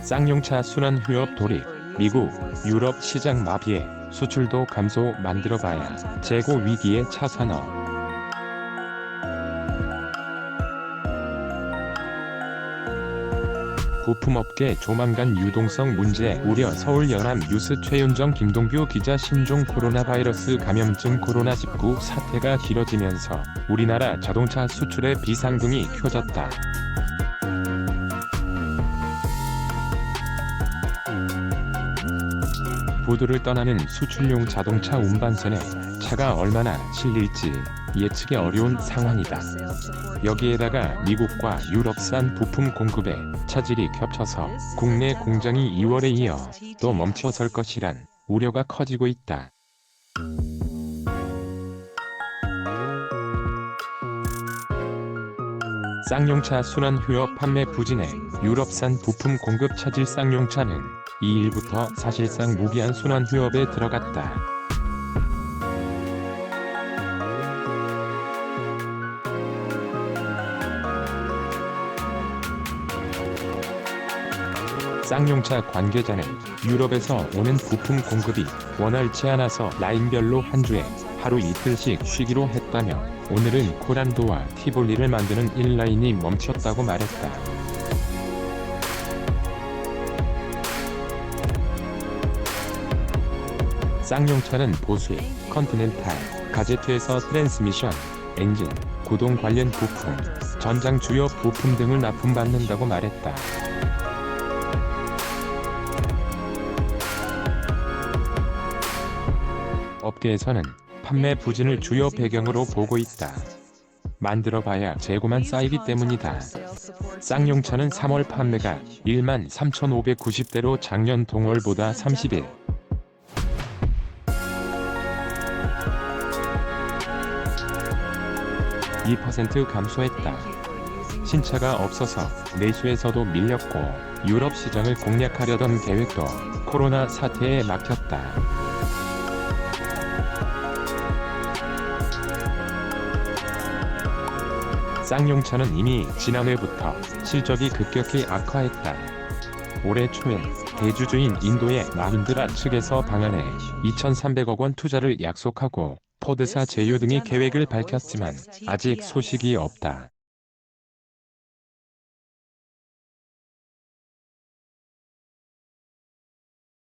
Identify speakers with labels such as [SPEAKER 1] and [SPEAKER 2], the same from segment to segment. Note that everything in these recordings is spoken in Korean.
[SPEAKER 1] 쌍용차 순환 휴업 돌입, 미국, 유럽 시장 마비에 수출도 감소 만들어봐야 재고 위기의 차 산업. 부품업계 조만간 유동성 문제 우려 서울 연합뉴스 최윤정 김동규 기자 신종 코로나 바이러스 감염증 코로나19 사태가 길어지면서 우리나라 자동차 수출의 비상등이 켜졌다. 부두를 떠나는 수출용 자동차 운반선에 차가 얼마나 실릴지 예측이 어려운 상황이다. 여기에다가 미국과 유럽산 부품 공급에 차질이 겹쳐서 국내 공장이 2월에 이어 또 멈춰설 것이란 우려가 커지고 있다. 쌍용차 순환 휴업 판매 부진에 유럽산 부품 공급 차질. 쌍용차는 2일부터 사실상 무기한 순환 휴업에 들어갔다. 쌍용차 관계자는 유럽에서 오는 부품 공급이 원활치 않아서 라인별로 한 주에 하루 이틀씩 쉬기로 했다며 오늘은 코란도와 티볼리를 만드는 1라인이 멈췄다고 말했다. 쌍용차는 보수, 컨티넨탈, 가제트에서 트랜스미션, 엔진, 구동 관련 부품, 전장 주요 부품 등을 납품받는다고 말했다. 업계에서는 판매 부진을 주요 배경으로 보고 있다. 만들어봐야 재고만 쌓이기 때문이다. 쌍용차는 3월 판매가 13,590대로 작년 동월보다 2% 감소했다. 신차가 없어서 내수에서도 밀렸고 유럽 시장을 공략하려던 계획도 코로나 사태에 막혔다. 쌍용차는 이미 지난해부터 실적이 급격히 악화했다. 올해 초엔 대주주인 인도의 마힌드라 측에서 방한해 2,300억 원 투자를 약속하고 포드사 제휴 등의 계획을 밝혔지만 아직 소식이 없다.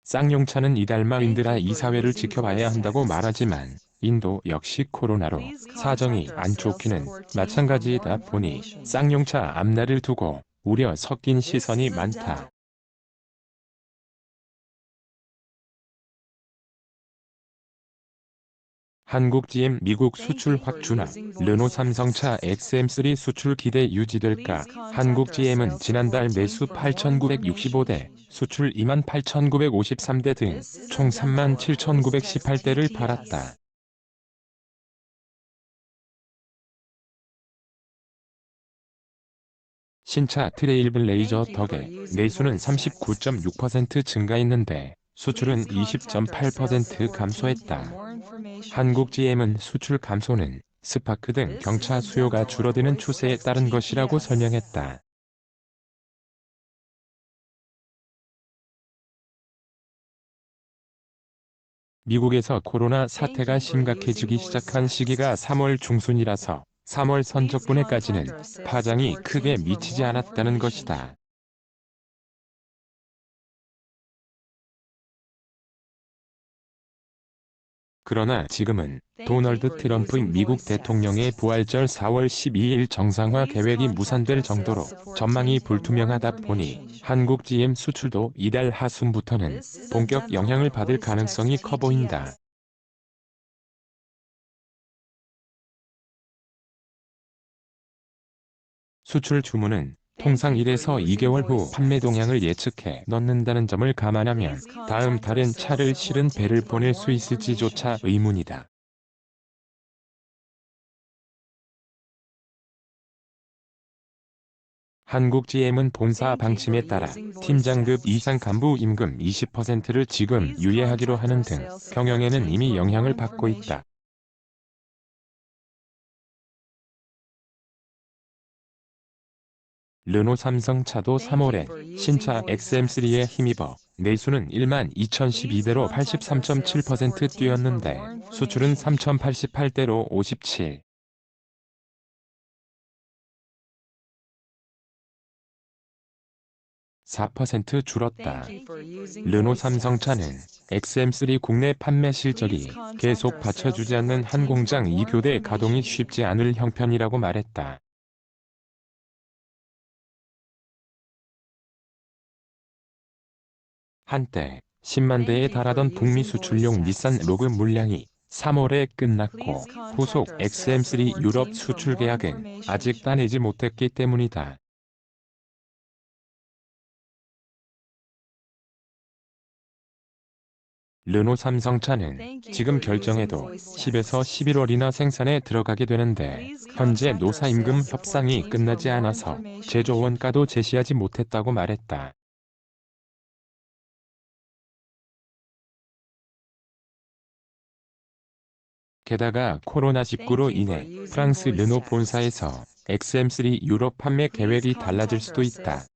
[SPEAKER 1] 쌍용차는 이달 마힌드라 이사회를 지켜봐야 한다고 말하지만 인도 역시 코로나로 사정이 안 좋기는 마찬가지이다 보니 쌍용차 앞날을 두고 우려 섞인 시선이 많다. 한국 GM 미국 수출 확 준화, 르노 삼성차 XM3 수출 기대 유지될까? 한국 GM은 지난달 매수 8,965대, 수출 28,953대 등 총 37,918대를 팔았다. 신차 트레일블레이저 덕에 매수는 39.6% 증가했는데 수출은 20.8% 감소했다. 한국 GM은 수출 감소는 스파크 등 경차 수요가 줄어드는 추세에 따른 것이라고 설명했다. 미국에서 코로나 사태가 심각해지기 시작한 시기가 3월 중순이라서 3월 선적분에까지는 파장이 크게 미치지 않았다는 것이다. 그러나 지금은 도널드 트럼프 미국 대통령의 부활절 4월 12일 정상화 계획이 무산될 정도로 전망이 불투명하다 보니 한국 GM 수출도 이달 하순부터는 본격 영향을 받을 가능성이 커 보인다. 수출 주문은 통상 1에서 2개월 후 판매 동향을 예측해 넣는다는 점을 감안하면 다음 달엔 차를 실은 배를 보낼 수 있을지조차 의문이다. 한국 GM은 본사 방침에 따라 팀장급 이상 간부 임금 20%를 지금 유예하기로 하는 등 경영에는 이미 영향을 받고 있다. 르노 삼성차도 3월엔 신차 XM3에 힘입어 내수는 12,012대로 83.7% 뛰었는데 수출은 3,088대로 57. 4% 줄었다. 르노 삼성차는 XM3 국내 판매 실적이 계속 받쳐주지 않는 한 공장 2교대 가동이 쉽지 않을 형편이라고 말했다. 한때 10만 대에 달하던 북미 수출용 닛산 로그 물량이 3월에 끝났고 후속 XM3 유럽 수출 계약은 아직 따내지 못했기 때문이다. 르노 삼성차는 지금 결정해도 10에서 11월이나 생산에 들어가게 되는데 현재 노사 임금 협상이 끝나지 않아서 제조 원가도 제시하지 못했다고 말했다. 게다가 코로나19로 인해 프랑스 르노 본사에서 XM3 유럽 판매 계획이 달라질 수도 있다.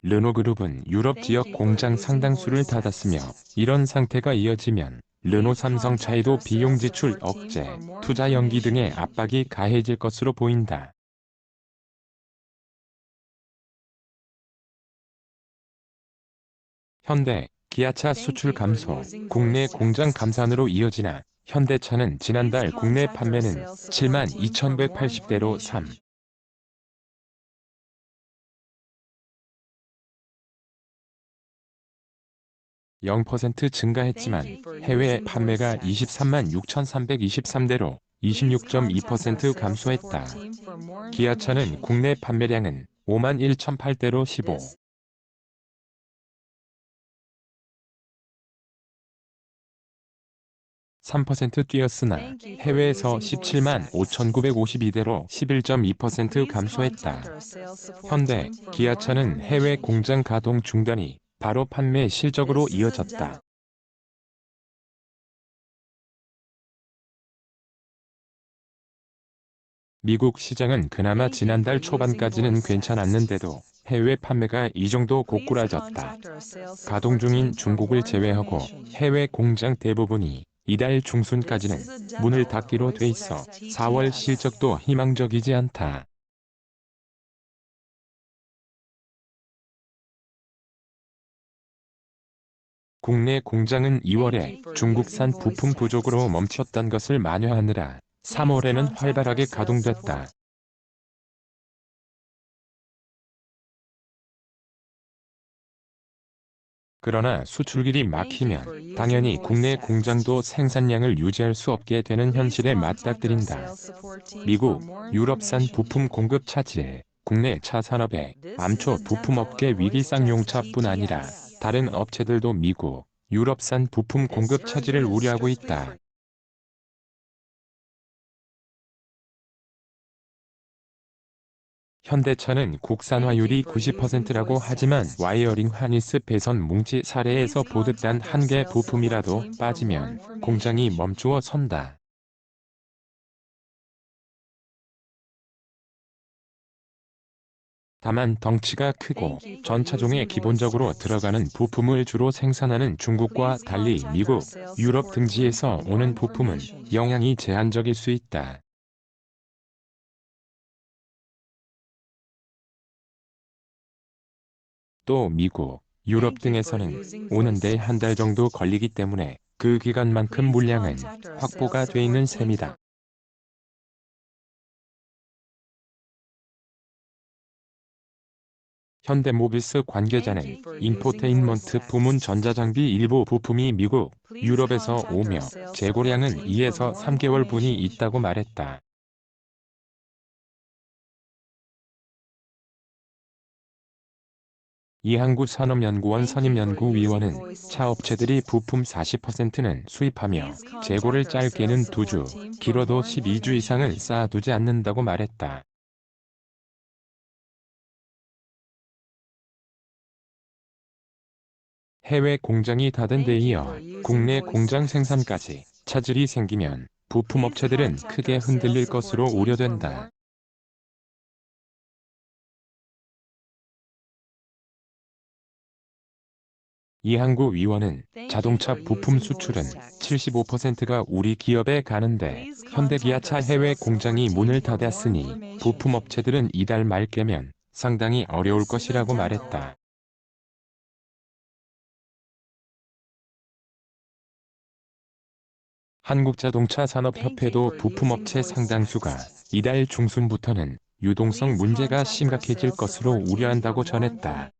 [SPEAKER 1] 르노그룹은 유럽 지역 공장 상당수를 닫았으며 이런 상태가 이어지면 르노 삼성차에도 비용 지출 억제, 투자 연기 등의 압박이 가해질 것으로 보인다. 현대, 기아차 수출 감소, 국내 공장 감산으로 이어지나 현대차는 지난달 국내 판매는 72,180대로 3. 0% 증가했지만 해외 판매가 23만 6,323대로 26.2% 감소했다. 기아차는 국내 판매량은 5만 1,008대로 15. 3% 뛰었으나 해외에서 17만 5,952대로 11.2% 감소했다. 현대, 기아차는 해외 공장 가동 중단이 바로 판매 실적으로 이어졌다. 미국 시장은 그나마 지난달 초반까지는 괜찮았는데도 해외 판매가 이 정도 고꾸라졌다. 가동 중인 중국을 제외하고 해외 공장 대부분이 이달 중순까지는 문을 닫기로 돼 있어 4월 실적도 희망적이지 않다. 국내 공장은 2월에 중국산 부품 부족으로 멈췄던 것을 만회하느라 3월에는 활발하게 가동됐다. 그러나 수출길이 막히면 당연히 국내 공장도 생산량을 유지할 수 없게 되는 현실에 맞닥뜨린다. 미국, 유럽산 부품 공급 차질에 국내 차 산업의 암초 부품업계 위기 쌍용차뿐 아니라 다른 업체들도 미국, 유럽산 부품 공급 차질을 우려하고 있다. 현대차는 국산화율이 90%라고 하지만 와이어링 하니스 배선 뭉치 사례에서 보듯 단 한 개 부품이라도 빠지면 공장이 멈추어 선다. 다만 덩치가 크고 전 차종에 기본적으로 들어가는 부품을 주로 생산하는 중국과 달리 미국, 유럽 등지에서 오는 부품은 영향이 제한적일 수 있다. 또 미국, 유럽 등에서는 오는데 한 달 정도 걸리기 때문에 그 기간만큼 물량은 확보가 돼 있는 셈이다. 현대모비스 관계자는 인포테인먼트 부문 전자장비 일부 부품이 미국, 유럽에서 오며 재고량은 2에서 3개월 분이 있다고 말했다. 이항구 산업연구원 선임연구위원은 차 업체들이 부품 40%는 수입하며 재고를 짧게는 2주, 길어도 12주 이상을 쌓아두지 않는다고 말했다. 해외 공장이 닫은 데 이어 국내 공장 생산까지 차질이 생기면 부품업체들은 크게 흔들릴 것으로 우려된다. 이항구 위원은 자동차 부품 수출은 75%가 우리 기업에 가는데 현대기아차 해외 공장이 문을 닫았으니 부품업체들은 이달 말 깨면 상당히 어려울 것이라고 말했다. 한국자동차산업협회도 부품업체 상당수가 이달 중순부터는 유동성 문제가 심각해질 것으로 우려한다고 전했다.